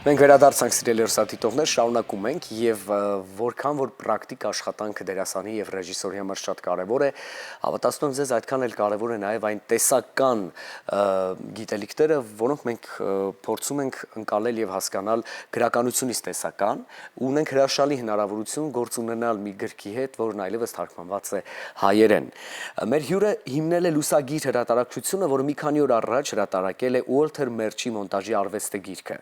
Մենք վերադարձանք սիրելի հեռուստադիտողներ, շարունակում ենք եւ որքան որ պրակտիկ աշխատանքը դերասանի եւ ռեժիսորի համար շատ կարեւոր է, հավատացնում եմ ձեզ այդքան էլ կարեւոր է նաեւ այն տեսական գիտելիքները, որոնք մենք փորձում ենք ընկալել եւ հասկանալ գրականությունից տեսական, ու ունենք հրաշալի հնարավորություն գործ ունենալ մի գրքի հետ, որն այլևս թարգմանված է հայերեն։ Մեր հյուրը հիմնել է լուսագիր հրատարակչությունը, որը մի քանի օր առաջ հրատարակել է Ուոլթեր Մերչի մոնտաժի արվեստը գիրքը։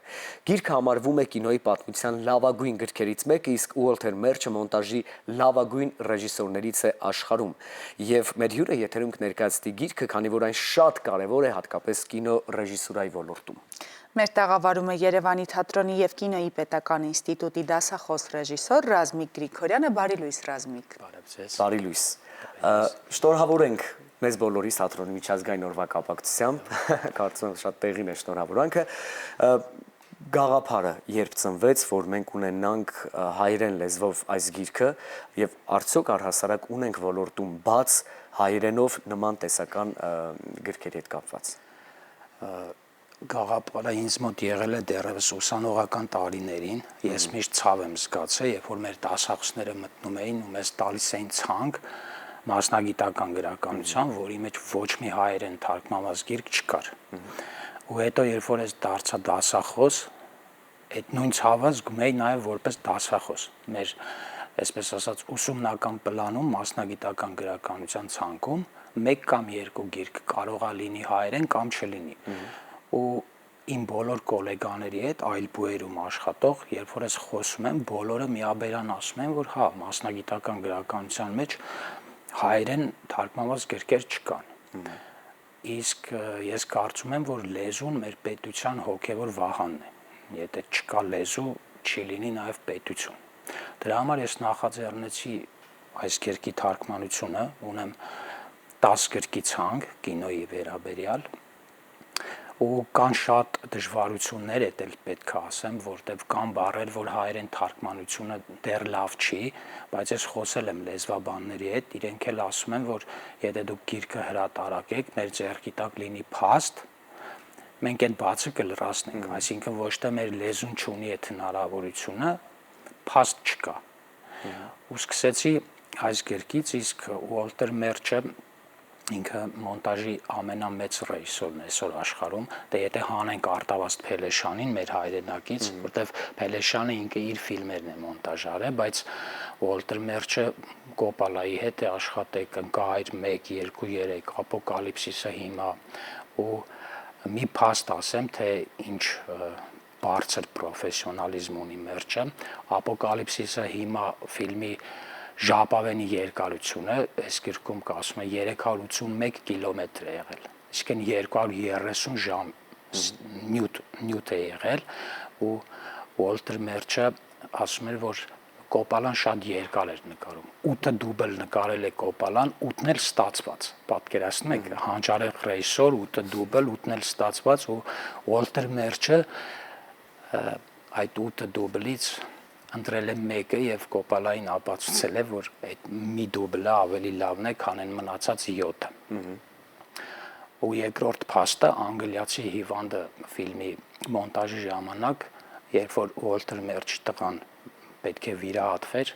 Գիրքը համարվում է կինոյի պատմության լավագույն գրքերից մեկը, իսկ Ուոլթեր Մերչը մոնտաժի լավագույն ռեժիսորներից է աշխարհում։ Եվ մեր հյուրը եթերում կներկայացնի գիրքը, քանի որ այն շատ կարևոր է հատկապես կինո ռեժիսուրայի ոլորտում։ Մեր տաղավարում է Երևանի թատրոնի եւ կինոյի պետական ինստիտուտի դասախոս ռեժիսոր Ռազմիկ Գրիգորյանը։ Բարի լույս, Ռազմիկ։ Բարի լույս։ Շնորհավորենք մեզ բոլորիս թատրոնի միջազգային օրվա կապակցությամբ, կարծում եմ շատ տեղին է շնորհավորանքը։ Գաղափարը երբ ծնվեց, որ մենք ունենանք հայերեն լեզվով այս գիրքը եւ արդյոք առհասարակ ունենք ոլորտում բաց հայերենով նման տեսական գրքերի հետ կապված։ Գաղափարը ինձ մոտ եղել է դեռևս ուսանողական տարիներին։ Ես միշտ ցավ եմ զգացել, երբ որ մեր դասախոսները մտնում էին ու մեզ տալիս էին ցանկ մասնագիտական գրականության, որի մեջ ոչ մի հայերեն թարգմանված գիրք չկար։ Ու հետո երբ որ ես դարձա դասախոս, այդ նույն ցավը զգում էի նաև որպես դասախոս։ Մեր, այսպես ասած, ուսումնական պլանում մասնագիտական գրականության ցանկում 1 կամ 2 գիրք կարող է լինի հայերեն կամ չլինի։ Ու իմ բոլոր գոլեգաների հետ այլ բուերում աշխատող, երբ որ ես խոսում եմ, բոլորը միաբերան ասում են, որ հա, մասնագիտական գրականության մեջ հայերեն թարգմանված գրքեր չկան։ Իսկ ես կարծում եմ, որ լեզուն մեր պետության հոգևոր վահանն է։ Եթե չկա լեզու, չի լինի նաև պետություն։ Դրա համար ես նախաձեռնեցի այս գրքի թարգմանությունը, ունեմ 10 գրքի ցանկ կինոյի վերաբերյալ, ու կան շատ դժվարություններ, դա էլ պետք է ասեմ, որտեղ կան բառեր, որ հայերեն թարգմանությունը դեռ լավ չի, բայց ես խոսել եմ լեզվաբանների հետ, իրենք էլ ասում են, որ եթե դուք գիրքը հրատարակեք, մեր ձեռքի տակ լինի փաստ, մենք այդ բացը կլրացնենք, այսինքն ոչ թե մեր լեզուն չունի այդ հնարավորությունը, փաստ չկա։ Ու սկսեցի այս գրքից, իսկ Ուոլթեր Մերչը ինքը մոնտաժի ամենամեծ ռեժիսորն է այսօր աշխարհում, դե եթե հանենք Արտավազդ Փելեշյանին մեր հայրենակից, որտեվ Փելեշյանը ինքը իր ֆիլմերն է մոնտաժ արել, բայց Ուոլթեր Մերչը Կոպալայի հետ է աշխատել, Ընկահայր 1, 2, 3, Ապոկալիպսիսը հիմա, ու մի փաստ ասեմ, թե ինչ բարձր պրոֆեսիոնալիզմ ունի Մերչը, Ապոկալիպսիսը հիմա ֆիլմի ժապավենի երկարությունը այս գրքում ասում է 381 կիլոմետր է եղել, այսինքն 230 ժամ նյութ է եղել, ու Ուոլթեր Մերչը ասում էր, որ Կոպալան շատ երկար էր նկարում, 8 դուբլ նկարել է Կոպալան, 8-ն էլ ստացված, պատկերացնում եք, հանճարեղ ռեժիսոր, 8 դուբլ, 8-ն էլ ստացված, ու Ուոլթեր Մերչը այդ 8 դուբլից ընտրել է մեկը եւ Կոպալային ապացուցել է, որ այդ մի դուբլը ավելի լավն է, քան այն մնացած 7-ը։ Ու երկրորդ փաստը անգլիացի հիվանդը ֆիլմի մոնտաժի ժամանակ, երբ որ Ուոլթեր Մերչի տղան պետք է վիրահատվեր,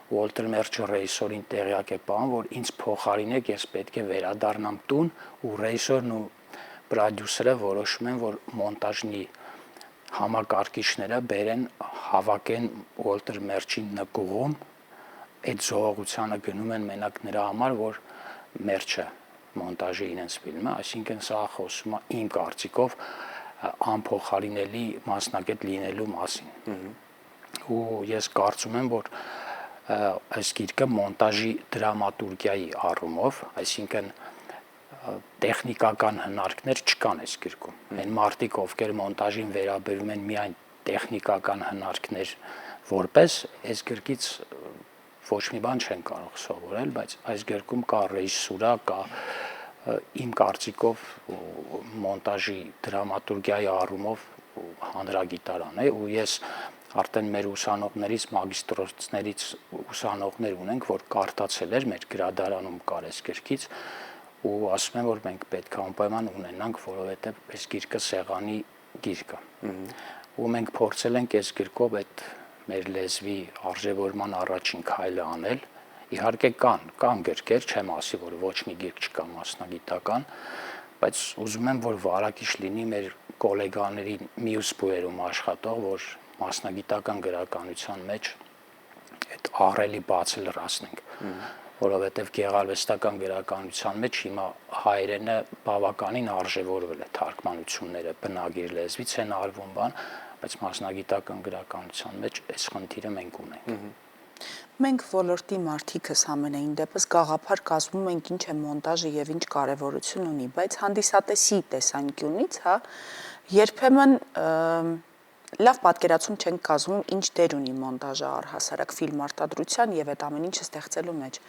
Ուոլթեր Մերչը ռեժիսորին տեղյակ է բան, որ ինձ փոխարինեք, ես պետք է վերադառնամ տուն, ու ռեժիսորն ու պրոդյուսերը որոշում են, որ մոնտաժնի համակարգիչները բերեն հավաքեն Ուոլթեր Մերչի նկուղում, այդ զողողությանը գնում են մենակ նրա համար, որ Մերչը մոնտաժի իրենց ֆիլմը, այսինքն սա խոսում է իմ կարծիքով անփոխարինելի մասնագետ լինելու մասին։ Ու ես կարծում եմ, որ այս գիրքը մոնտաժի դրամատուրգիայի առումով, այսինքն տեխնիկական հնարքներ չկան այս գրքում։ Այն մարդիկ, ովքեր մոնտաժին վերաբերում են միայն տեխնիկական հնարքներ որպես, այս գրքից ոչ մի բան չեն կարող սովորել, բայց այս գրքում կա ռեժիսուրա, կա իմ կարծիքով մոնտաժի դրամատուրգիայի առումով հանրագիտարան է, ու ես արդեն մեր ուսանողներից, մագիստրոսներից ուսանողներ ունենք, որ կարդացել էր մեր գրադարանում կար այս գրքից, ու ասում են, որ մենք պետք է անպայման ունենանք, որովհետև այս գիրքը սեղանի գիրք է։ ու մենք փորձել ենք այս գրքով այդ մեր լեզվի արժևորման առաջին քայլը անել։ Իհարկե կան գրքեր, չեմ ասի, որ ոչ մի գիրք չկա մասնագիտական, բայց ուզում եմ, որ վարակիչ լինի մեր գոլեգաների մյուս բույերում աշխատող, որ մասնագիտական գրականության մեջ այդ ահռելի բացը լրացնենք, որովհետև գեղարվեստական գրականության մեջ հիմա հայերենը բավականին արժևորվել է, թարգմանությունները բնագիր լեզվից են արվում բան, բայց մասնագիտական գրականության մեջ այս խնդիրը մենք ունենք։ Մենք ոլորտի մարդիկս ամենայն դեպս գաղափար կազմում ենք ինչ է մոնտաժը եւ ինչ կարեւորություն ունի, բայց հանդիսատեսի տեսանկյունից, հա, երբեմն լավ պատկերացում չենք կազմում ինչ դեր ունի մոնտաժը առհասարակ ֆիլմ արտադրության եւ այդ ամեն ինչը ստեղծելու մեջ։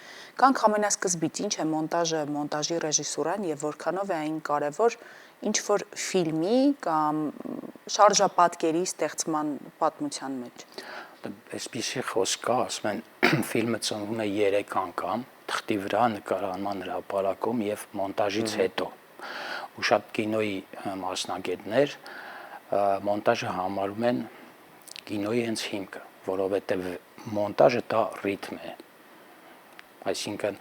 Կանք ամենասկզբից ինչ է մոնտաժը, մոնտաժի ռեժիսուրան եւ որքանով է այն կարեւոր ինչ որ ֆիլմի կամ շարժապատկերի ստեղծման պատմության մեջ։ Այսպիսի խոսք կա, ասում են ֆիլմը ծնվում է 3 անգամ, թղթի վրա նկարահանման հրապարակում եւ մոնտաժից հետո։ Ու շատ կինոյի մասնագետներ մոնտաժը համարում են կինոյի հենց հիմքը, որովհետեւ մոնտաժը դա ռիթմ է։ Այսինքն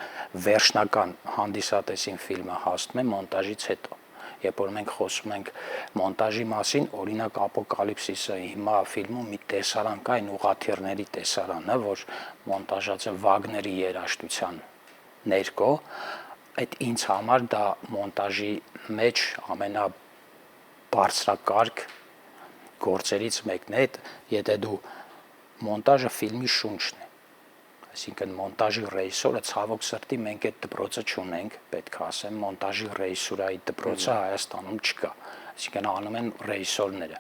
վերջնական հանդիսատեսին ֆիլմը հասնում է մոնտաժից հետո։ Երբ որ մենք խոսում ենք մոնտաժի մասին, օրինակ Ապոկալիպսիսը հիմա ֆիլմում մի տեսարան կա, այն ուղղաթիռների տեսարանը, որ մոնտաժած է Վագների երաժշտության ներքո, այդ ինձ համար դա մոնտաժի մեջ ամենաբարձրակարգ գործերից մեկն է, եթե դու մոնտաժը ֆիլմի շունչն է։ Այսինքն մոնտաժի ռեժիսորը ցավոք սրտի մենք այդ դպրոցը չունենք, պետք է ասեմ, մոնտաժի ռեժիսուրայի դպրոցը Հայաստանում չկա։ Այսինքն անում են ռեժիսորները։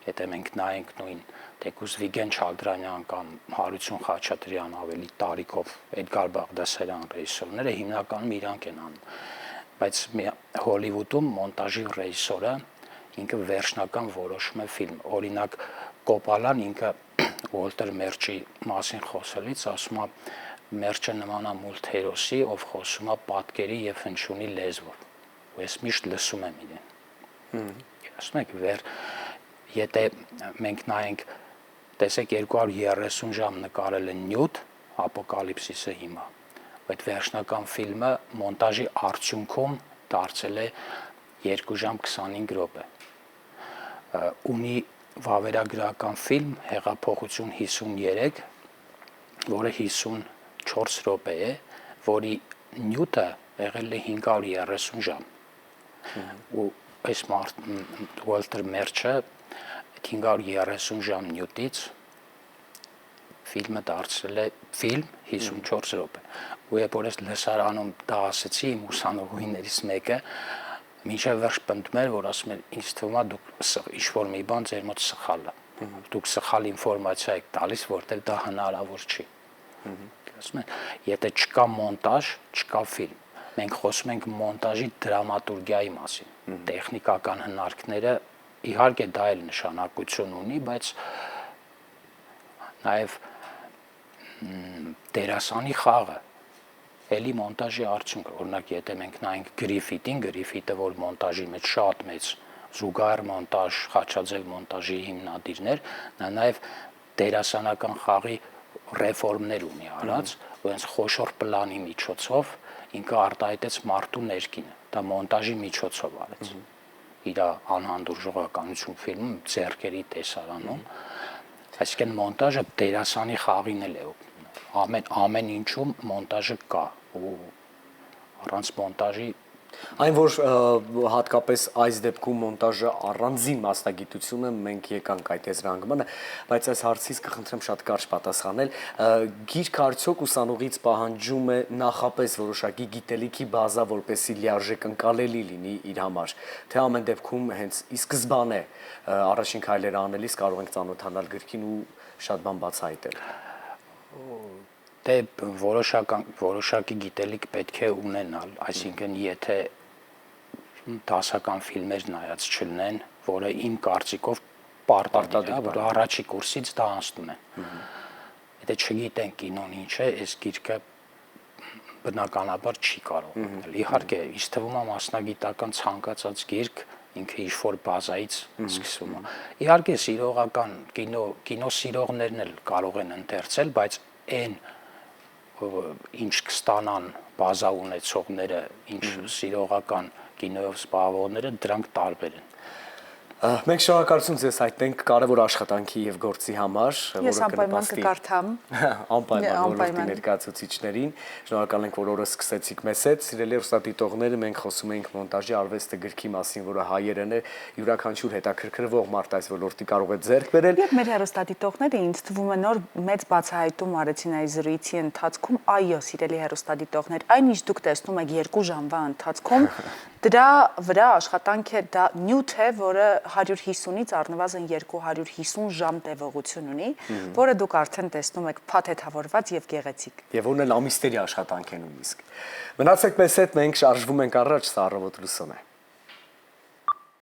Եթե մենք նայենք նույն թեկուզ Վիգեն Չալդրանյան կամ Հարություն Խաչատրյան ավելի տարիքով Էդգար Բաղդասարյան ռեժիսորները հիմնականում իրանք են անում։ Բայց Հոլիվուդում մոնտաժի ռեժիսորը ինքը վերջնական որոշում է ֆիլմ։ Օրինակ Կոպալան ինքը Ուոլտեր Մերչի մասին խոսելիս ասում է Մերչը նման է մուլտհերոսի, ով խոսում է պատկերի եւ հնչյունի լեզվով։ Ու ես միշտ լսում եմ իրեն։ Ասում եք եթե մենք նայենք, տեսեք 230 ժամ նկարել են Նյուտ, Ապոկալիպսիսը հիմա, այդ վերջնական ֆիլմը մոնտաժի արդյունքում դարձել է 2 ժամ 25 րոպե։ Ունի վավերագրական ֆիլմ Հեղափոխություն 53, որը 54 րոպե է, որի նյութը եղել է 530 ժամ։ Ու այս Ուոլտեր Մերչը 530 ժամ նյութից ֆիլմը դարձել է ֆիլմ 54 րոպե։ Ու երբ որ ես լսարանում դա ասեցի, իմ ուսանողուհիներից մեկը մինչև վերջ պնդում էր, որ ասում էր, ինձ թվում է դուք ինչ-որ մի բան ձեր մոտ սխալ է։ Դուք սխալ ինֆորմացիա եք տալիս, որտեղ դա հնարավոր չի։ Ասում են, եթե չկա մոնտաժ, չկա ֆիլմ։ Մենք խոսում ենք մոնտաժի դրամատուրգիայի մասին։ Տեխնիկական հնարքները իհարկե դա էլ նշանակություն ունի, բայց նաև դերասանի խաղը էլի մոնտաժի արդյունք, օրինակ եթե մենք նայենք Գրիֆիթին, Գրիֆիթը որ մոնտաժի մեջ շատ մեծ զուգահեռ մոնտաժ, խաչաձև մոնտաժի հիմնադիրներ, նա նաև դերասանական խաղի ռեֆորմներ ունի արած, ու հենց խոշոր պլանի միջոցով ինքը արտահայտեց մարդու ներքինը, դա մոնտաժի միջոցով արեց։ Իր անհանդուրժողականություն ֆիլմում ձեռքերի տեսարանում, այսինքն մոնտաժը դերասանի խաղին էլ է ամեն ինչում մոնտաժը կա ու առանց մոնտաժի այն որ հատկապես այս դեպքում մոնտաժը առանձին մասնագիտություն է, մենք եկանք այդ եզրահանգմանը, բայց այս հարցից կխնդրեմ շատ կարճ պատասխանել, գիրքը արդյոք ուսանողից պահանջում է նախապես որոշակի գիտելիքի բազա, որպեսզի լիարժեք ընկալելի լինի իր համար, թե ամեն դեպքում հենց ի սկզբանե առաջին քայլերը անելիս կարող ենք ծանոթանալ գրքին ու շատ բան բացահայտել։ Դե որոշակի գիտելիք պետք է ունենալ, այսինքն եթե դասական ֆիլմեր նայած չլինեն, որը իմ կարծիքով պարտադիր է, որ առաջի կուրսից դա անցնում է։ Եթե չգիտեն կինոն ինչ է, այս գիրքը բնականաբար չի կարող։ Իհարկե, ինձ թվում է մասնագիտական ցանկացած գիրք ինքը ինչ-որ բազայից սկսվում է։ Իհարկե սիրողական կինո սիրողներն էլ կարող են ընթերցել, բայց այն ինչ կստանան բազա ունեցողները, ինչ սիրողական կինոյով զբաղվողները, դրանք տարբեր են։ Մենք շնորհակալություն ձեզ հայտնենք կարևոր աշխատանքի եւ գործի համար, Ես անպայման կկարդամ։ Անպայման ոլորտի ներկայացուցիչներին։ Շնորհակալ ենք, որ օրը սկսեցիք մեզ հետ։ Սիրելի հեռուստադիտողները, մենք խոսում ենք մոնտաժի արվեստը գրքի մասին, որը հայերեն է, յուրաքանչյուր հետաքրքրվող մարդ այս ոլորտի կարող է ձեռք բերել։ Եվ մեր հեռուստադիտողները ինձ թվում է նոր մեծ բացահայտում արեցին այս զրույցի ընթացքում, այո, սիրելի հեռուստադիտողներ, այն ինչ դուք տեսնում եք 2 ժամվա ընթացքում, դրա վրա աշխատանք է, դա նյութ է, որը 150-ից առնվազն 250 ժամ տևողություն ունի, որը դուք արդեն տեսնում եք փաթեթավորված եւ գեղեցիկ։ Եվ որն էլ ամիսների աշխատանք է նույնիսկ։ Մնացեք մեզ հետ, մենք շարժվում ենք առաջ, սա Առավոտ լուսոն է։